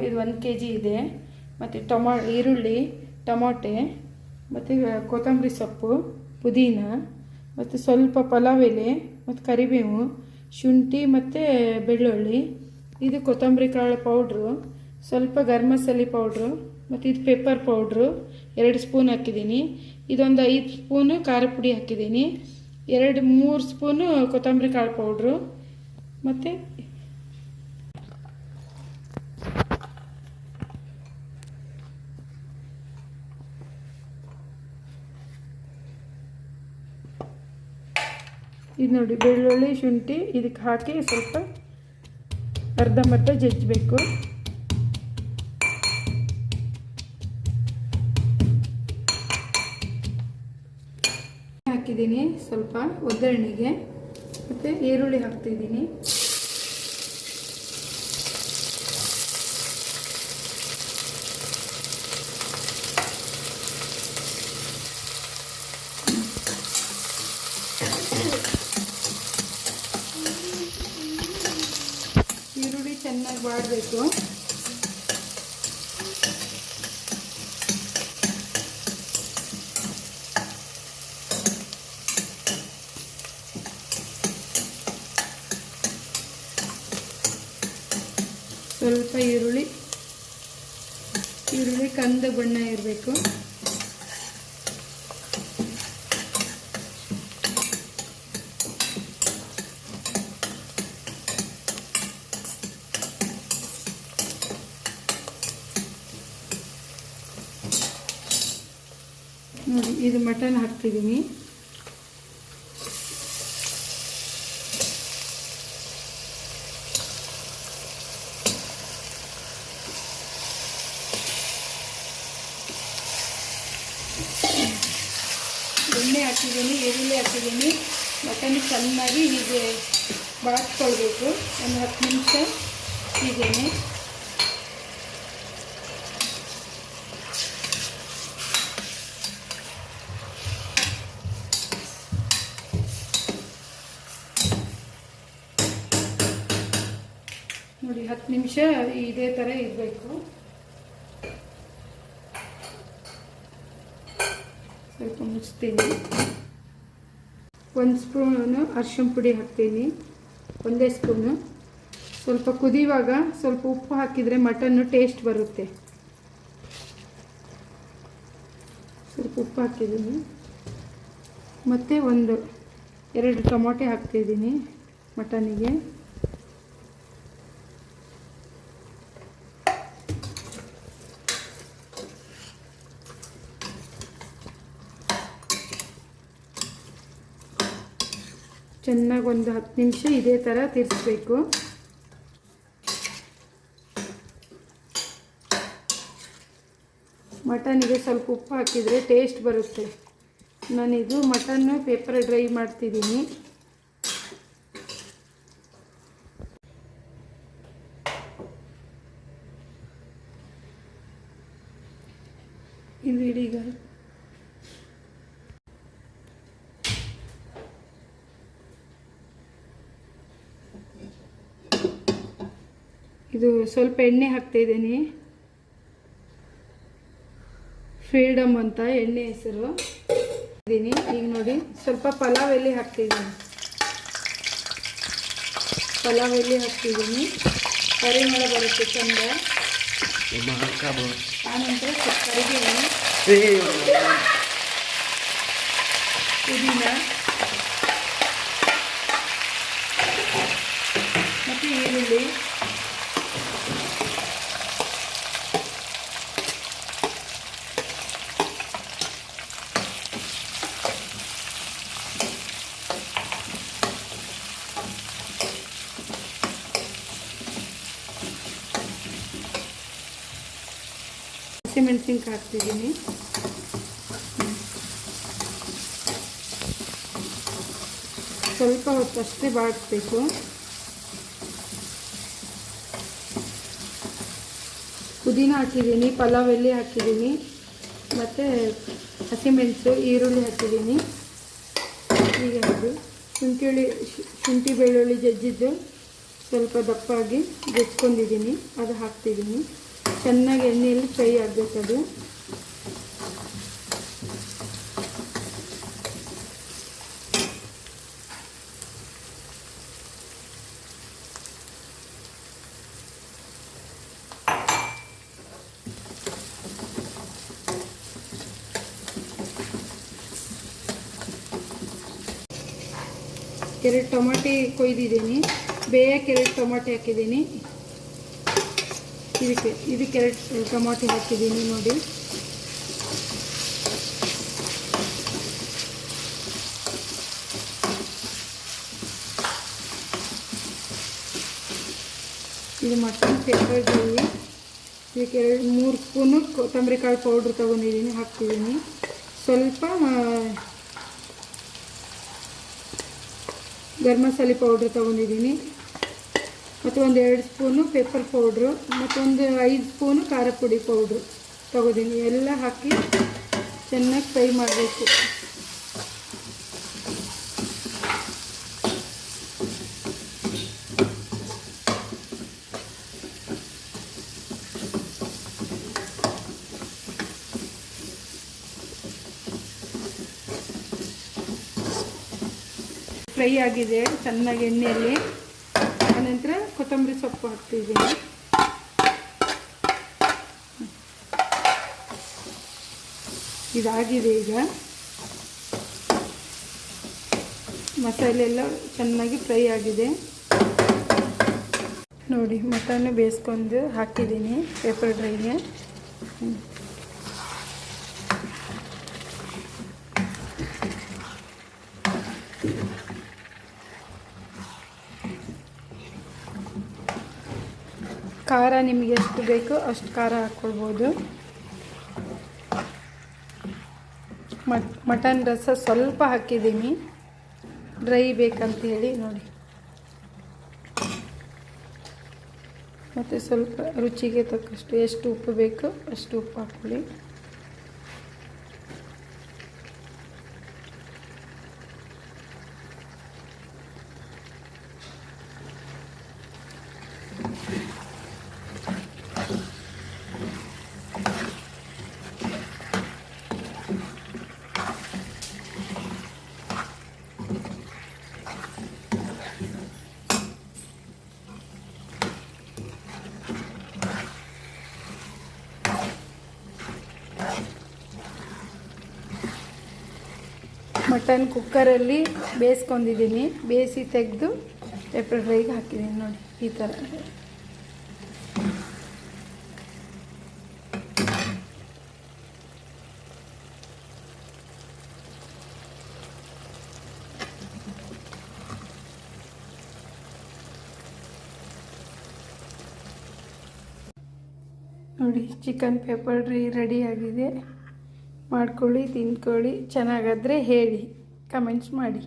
ಇದು 1 kg ಇದೆ. ಮತ್ತು ಈರುಳ್ಳಿ, ಟೊಮೊಟೆ ಮತ್ತು ಕೊತ್ತಂಬರಿ ಸೊಪ್ಪು, ಪುದೀನ ಮತ್ತು ಸ್ವಲ್ಪ ಪಲಾವ್ ಎಲೆ ಮತ್ತು ಕರಿಬೇವು, ಶುಂಠಿ ಮತ್ತು ಬೆಳ್ಳುಳ್ಳಿ. ಇದು ಕೊತ್ತಂಬರಿ ಕಾಳು ಪೌಡ್ರು, ಸ್ವಲ್ಪ ಗರಂ ಮಸಾಲೆ ಪೌಡ್ರು ಮತ್ತು ಇದು ಪೆಪ್ಪರ್ ಪೌಡ್ರು 2 ಸ್ಪೂನ್ ಹಾಕಿದ್ದೀನಿ. ಇದೊಂದು 5 ಸ್ಪೂನು ಖಾರ ಪುಡಿ ಹಾಕಿದ್ದೀನಿ. 2-3 ಸ್ಪೂನು ಕೊತ್ತಂಬರಿ ಕಾಳು ಪೌಡ್ರು ಮತ್ತು ಇದು ನೋಡಿ ಬೆಳ್ಳುಳ್ಳಿ, ಶುಂಠಿ ಇದಕ್ಕೆ ಹಾಕಿ ಸ್ವಲ್ಪ ಅರ್ಧಂಬರ್ಧ ಜಜ್ಜಬೇಕು. ಹಾಕಿದ್ದೀನಿ ಸ್ವಲ್ಪ ಒಗ್ಗರಣೆಗೆ. ಮತ್ತು ಈರುಳ್ಳಿ ಹಾಕ್ತಿದ್ದೀನಿ. ಈರುಳ್ಳಿ ಚೆನ್ನಾಗಿ ಬಾಡಬೇಕು. ಸ್ವಲ್ಪ ಈರುಳ್ಳಿ ಕಂದು ಬಣ್ಣ ಇರಬೇಕು. ನೋಡಿ ಇದು ಮಟನ್ ಹಾಕ್ತಿದ್ದೀನಿ. ಎಣ್ಣೆ ಹಾಕಿದ್ದೀನಿ, ಈರುಳ್ಳಿ ಹಾಕಿದ್ದೀನಿ. ಮಟನ್ ಚೆನ್ನಾಗಿ ಹೀಗೆ ಬಾಡಿಸ್ಕೊಳ್ಬೇಕು. ಒಂದು 10 ನಿಮಿಷ ಹೀಗೇನೆ. ನೋಡಿ 10 ನಿಮಿಷ ಇದೇ ಥರ ಇರಬೇಕು. ಸ್ವಲ್ಪ ಮುಚ್ತೀನಿ. 1 ಸ್ಪೂನು ಅರಿಶಿನ ಪುಡಿ ಹಾಕ್ತೀನಿ, 1 ಸ್ಪೂನು. ಸ್ವಲ್ಪ ಕುದಿಯುವಾಗ ಸ್ವಲ್ಪ ಉಪ್ಪು ಹಾಕಿದರೆ ಮಟನ್ನು ಟೇಸ್ಟ್ ಬರುತ್ತೆ. ಸ್ವಲ್ಪ ಉಪ್ಪು ಹಾಕಿದ್ದೀನಿ. ಮತ್ತು 2 ಟೊಮೊಟೊ ಹಾಕ್ತಿದ್ದೀನಿ ಮಟನಿಗೆ. ಚೆನ್ನಾಗಿ ಒಂದು 10 ನಿಮಿಷ ಇದೇ ಥರ ತಿರ್ಸ್ಬೇಕು. ಮಟನಿಗೆ ಸ್ವಲ್ಪ ಉಪ್ಪು ಹಾಕಿದರೆ ಟೇಸ್ಟ್ ಬರುತ್ತೆ. ನಾನಿದು ಮಟನ್ನು ಪೇಪರ್ ಡ್ರೈ ಮಾಡ್ತಿದ್ದೀನಿ. ಇದು ಇದೀಗ ಇದು ಸ್ವಲ್ಪ ಎಣ್ಣೆ ಹಾಕ್ತಾಯಿದ್ದೀನಿ. ಫ್ರೀಡಮ್ ಅಂತ ಎಣ್ಣೆ ಹೆಸರು ಇದ್ದೀನಿ. ಈಗ ನೋಡಿ ಸ್ವಲ್ಪ ಪಲಾವ್ ಎಲೆ ಹಾಕ್ತಿದ್ದೀನಿ. ಪರಿಮಳ ಬರುತ್ತೆ ಚಂದ. ಆನಂತರ ಸ್ವಲ್ಪ ಕರಿಬೇವು, ಪುದೀನ ಮತ್ತು ಈರುಳ್ಳಿ. ಹಸಿಮೆಣಸಿನ್ಕಾಯಿ ಹಾಕ್ತಿದ್ದೀನಿ. ಸ್ವಲ್ಪ ಹೊತ್ತಷ್ಟೇ ಬಾಡಿಸ್ಬೇಕು. ಪುದೀನ ಹಾಕಿದ್ದೀನಿ, ಪಲಾವ್ ಎಲೆ ಹಾಕಿದ್ದೀನಿ ಮತ್ತು ಹಸಿಮೆಣಸು, ಈರುಳ್ಳಿ ಹಾಕಿದ್ದೀನಿ. ಹೀಗೆ ಹಾಕಿ ಶುಂಠಿ ಬೆಳ್ಳುಳ್ಳಿ ಜಜ್ಜಿದ್ದು ಸ್ವಲ್ಪ ದಪ್ಪಾಗಿ ಬೆಚ್ಕೊಂಡಿದ್ದೀನಿ, ಅದು ಹಾಕ್ತಿದ್ದೀನಿ. ಚೆನ್ನಾಗಿ ಎಣ್ಣೆಯಲ್ಲಿ ಫ್ರೈ ಆಗಬೇಕದು. ಎರಡು ಟೊಮಾಟೆ ಕೊಯ್ದಿದ್ದೀನಿ, ಬೇಯಕ್ಕೆ 2 ಟೊಮಾಟೆ ಹಾಕಿದ್ದೀನಿ. ಇದಕ್ಕೆ 2 ಟೊಮಾಟೆ ಹಾಕಿದ್ದೀನಿ ನೋಡಿ. ಇದು ಮಟನ್ ಪೆಪ್ಪರ್ ಡ್ರೈ. ಇದಕ್ಕೆ 3 ಸ್ಪೂನು ಕೊತ್ತಂಬರಿ ಕಾಳು ಪೌಡ್ರ್ ತೊಗೊಂಡಿದ್ದೀನಿ, ಹಾಕ್ತಿದ್ದೀನಿ. ಸ್ವಲ್ಪ ಗರಂ ಮಸಾಲೆ ಪೌಡ್ರ್ ತೊಗೊಂಡಿದ್ದೀನಿ, ಮತ್ತು 1-2 ಸ್ಪೂನು ಪೆಪ್ಪರ್ ಪೌಡ್ರು, ಮತ್ತು 5 ಸ್ಪೂನು ಖಾರ ಪುಡಿ ಪೌಡ್ರು ತೊಗೊಂಡಿದ್ದೀನಿ. ಎಲ್ಲ ಹಾಕಿ ಚೆನ್ನಾಗಿ ಫ್ರೈ ಮಾಡಬೇಕು. ಫ್ರೈ ಆಗಿದೆ ಚೆನ್ನಾಗಿ ಎಣ್ಣೆಯಲ್ಲಿ. ಆನಂತರ ಕೊತ್ತಂಬರಿ ಸೊಪ್ಪು ಹಾಕ್ತಿದ್ದೀನಿ. ಇದಾಗಿದೆ. ಈಗ ಮಸಾಲೆ ಎಲ್ಲ ಚೆನ್ನಾಗಿ ಫ್ರೈ ಆಗಿದೆ ನೋಡಿ. ಮಟನ್ ಬೇಯಿಸ್ಕೊಂಡು ಹಾಕಿದ್ದೀನಿ ಪೆಪ್ಪರ್ ಡ್ರೈಗೆ. ಖಾರ ನಿಮಗೆ ಎಷ್ಟು ಬೇಕೋ ಅಷ್ಟು ಖಾರ ಹಾಕ್ಕೊಳ್ಬೋದು. ಮಟನ್ ರಸ ಸ್ವಲ್ಪ ಹಾಕಿದ್ದೀನಿ, ಡ್ರೈ ಬೇಕಂತ ಹೇಳಿ ನೋಡಿ. ಮತ್ತು ಸ್ವಲ್ಪ ರುಚಿಗೆ ತಕ್ಕಷ್ಟು ಎಷ್ಟು ಉಪ್ಪು ಬೇಕೋ ಅಷ್ಟು ಉಪ್ಪು ಹಾಕ್ಕೊಳ್ಳಿ. ಮಟನ್ ಕುಕ್ಕರಲ್ಲಿ ಬೇಯಿಸ್ಕೊಂಡಿದ್ದೀನಿ, ಬೇಯಿಸಿ ತೆಗೆದು ಪೆಪ್ಪರ್ ಡ್ರೈಗೆ ಹಾಕಿದ್ದೀನಿ ನೋಡಿ. ಈ ಥರ ನೋಡಿ. ಚಿಕನ್ ಪೆಪ್ಪರ್ ಡ್ರೈ ರೆಡಿಯಾಗಿದೆ. ಮಾಡ್ಕೊಳ್ಳಿ, ತಿಂದ್ಕೊಳ್ಳಿ. ಚೆನ್ನಾಗಾದರೆ ಹೇಳಿ, ಕಮೆಂಟ್ಸ್ ಮಾಡಿ.